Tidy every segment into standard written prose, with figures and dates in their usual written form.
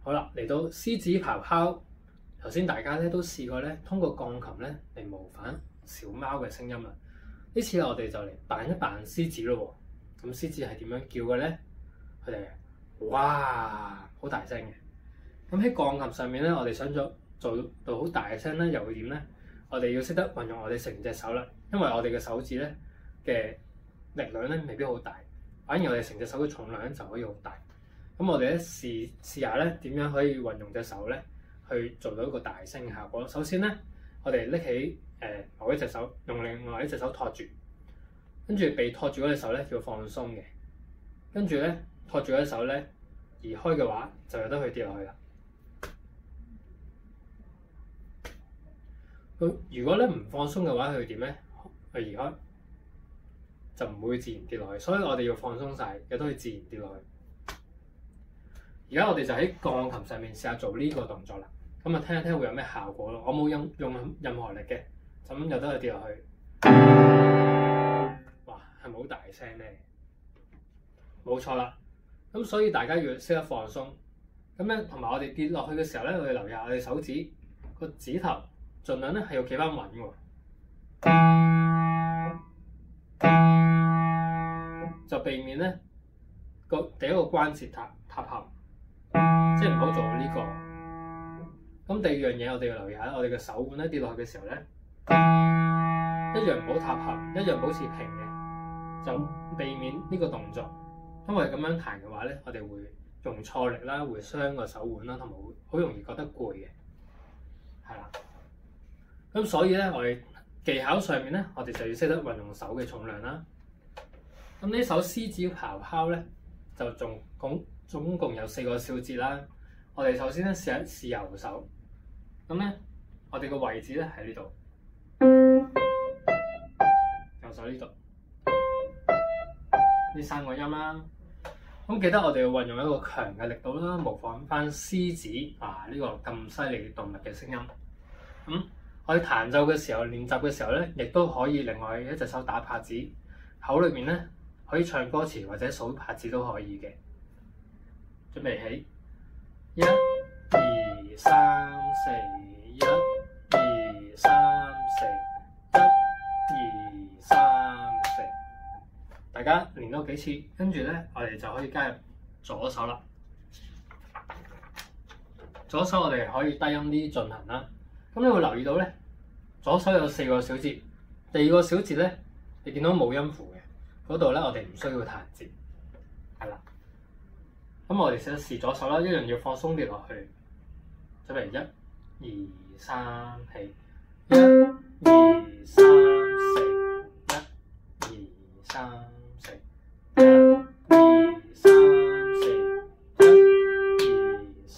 好啦，嚟到獅子咆哮，頭先大家咧都試過咧，通過鋼琴咧嚟模仿小貓嘅聲音啦。呢次我哋就嚟扮一扮獅子咯喎。咁獅子係點樣叫嘅咧？佢哋哇好大聲嘅。咁喺鋼琴上面咧，我哋想做到好大聲咧，又會點咧？我哋要識得運用我哋成隻手啦，因為我哋嘅手指咧嘅力量咧未必好大，反而我哋成隻手嘅重量咧就可以好大。咁我哋咧試下咧點樣可以運用隻手咧去做到一個大聲嘅效果。首先咧，我哋拎起某一隻手，用另外一隻手托住，跟住被托住嗰隻手咧要放鬆嘅，跟住咧托住嗰隻手咧移開嘅話，就有得佢跌落去啦。如果咧唔放鬆嘅話，佢點咧？佢移開就唔會自然跌落去，所以我哋要放鬆晒，有得佢自然跌落去。而家我哋就喺鋼琴上面試下做呢個動作啦。咁啊，聽一聽會有咩效果咯？我冇用任何力嘅，就咁由得佢跌落去。哇，係咪好大聲咧？冇錯啦。咁所以大家要識得放鬆。咁咧，同埋我哋跌落去嘅時候咧，我哋留意下我哋手指個指頭，盡量咧係要企翻穩喎，就避免咧第一個關節塌陷。即係唔好做呢個。咁第二樣嘢，我哋要留意下，我哋嘅手腕咧跌落去嘅時候咧，一樣唔好塌陷，一樣保持平嘅，就避免呢個動作。因為咁樣彈嘅話咧，我哋會用錯力啦，會傷個手腕啦，同埋會好容易覺得攰嘅，係啦。咁所以咧，我哋技巧上面咧，我哋就要識得運用手嘅重量啦。咁呢首獅子咆哮咧，就總共有4個小節啦。我哋首先咧試右手，咁咧我哋個位置咧喺呢度，右手呢度，呢3個音啦。咁記得我哋要運用一個強嘅力度啦，模仿翻獅子呢個咁犀利嘅動物嘅聲音。咁我哋彈奏嘅時候、練習嘅時候咧，亦都可以另外一隻手打拍子，口裏面咧可以唱歌詞或者數拍子都可以嘅。準備起，1、2、3、4，1、2、3、4，1、2、3、4。大家練多幾次，跟住咧，我哋就可以加入左手啦。左手我哋可以低音啲進行啦。咁你會留意到咧，左手有4個小節，第2個小節咧，你見到冇音符嘅嗰度咧，我哋唔需要彈節，係啦。咁我哋試左手啦，一樣要放鬆跌落去。準備1、2、3，起，1、2、3、4，1、2、3、4，1、2、3、4，1、2、3、4，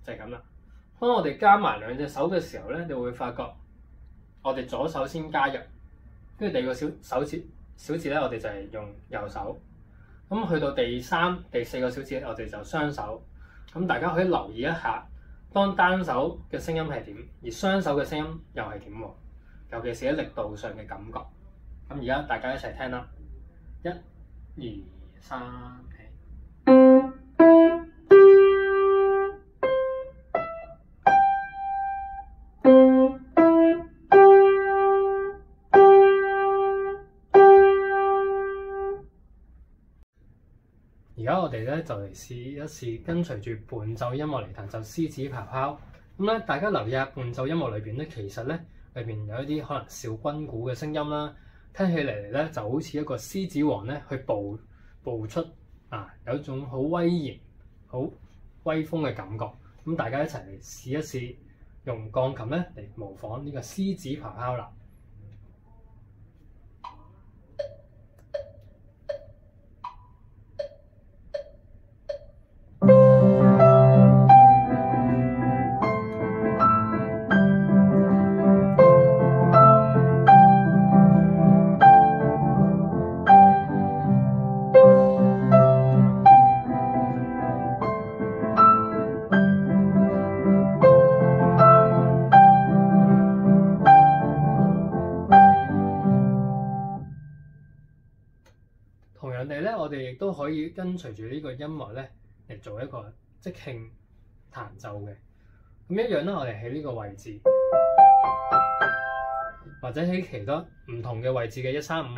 就係咁啦。當我哋加埋2隻手嘅時候咧，你會發覺我哋左手先加入，跟住第2個小節咧，我哋就係用右手。咁去到第3、第4個小節，我哋就雙手。咁大家可以留意一下，當單手嘅聲音係點，而雙手嘅聲音又係點喎？尤其是喺力度上嘅感覺。咁而家大家一齊聽啦，1、2、3，起。而家我哋咧就嚟試一試跟隨住伴奏音樂嚟彈奏獅子咆哮。咁咧，大家留意下伴奏音樂裏邊咧，其實咧裏邊有一啲可能小軍鼓嘅聲音啦，聽起嚟咧就好似一個獅子王咧去步出有一種好威嚴、好威風嘅感覺。咁大家一齊嚟試一試，用鋼琴咧嚟模仿呢個獅子咆哮啦。同樣地咧，我哋亦都可以跟隨住呢個音樂咧嚟做一個即興彈奏嘅。咁一樣啦，我哋喺呢個位置，或者喺其他唔同嘅位置嘅135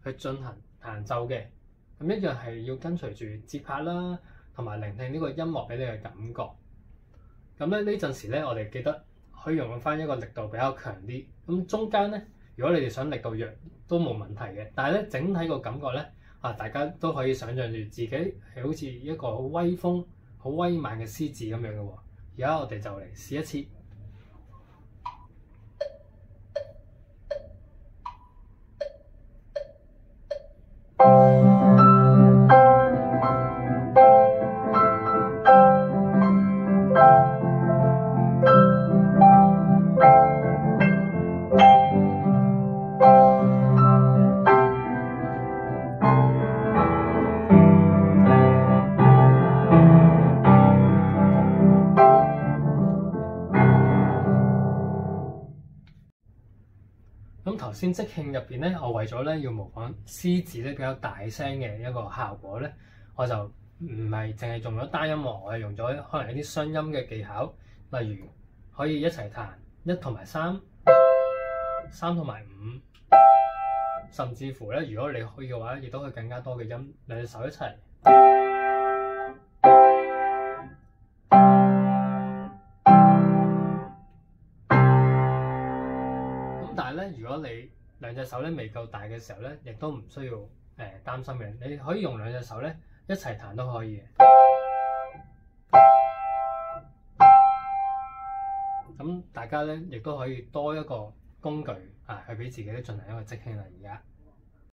去進行彈奏嘅。咁一樣係要跟隨住節拍啦，同埋聆聽呢個音樂俾你嘅感覺。咁咧呢陣時咧，我哋記得可以用翻一個力度比較強啲。咁中間咧，如果你哋想力度弱都冇問題嘅。但係咧，整體個感覺咧，大家都可以想像住自己係好似一個好威風、好威猛嘅獅子咁樣嘅喎。而家我哋就嚟試一次。咁頭先即興入邊咧，我為咗咧要模仿獅子咧比較大聲嘅一個效果咧，我就唔係淨係用咗單音樂，我係用咗可能一啲雙音嘅技巧，例如可以一齊彈1同埋3、3同埋5，甚至乎咧，如果你可以嘅話，亦都可以更加多嘅音，兩隻手一齊。但係咧，如果你兩隻手咧未夠大嘅時候咧，亦都唔需要擔心嘅。你可以用兩隻手咧一齊彈都可以嘅。咁大家咧亦都可以多一個工具去俾自己咧進行一個即興啦。而家。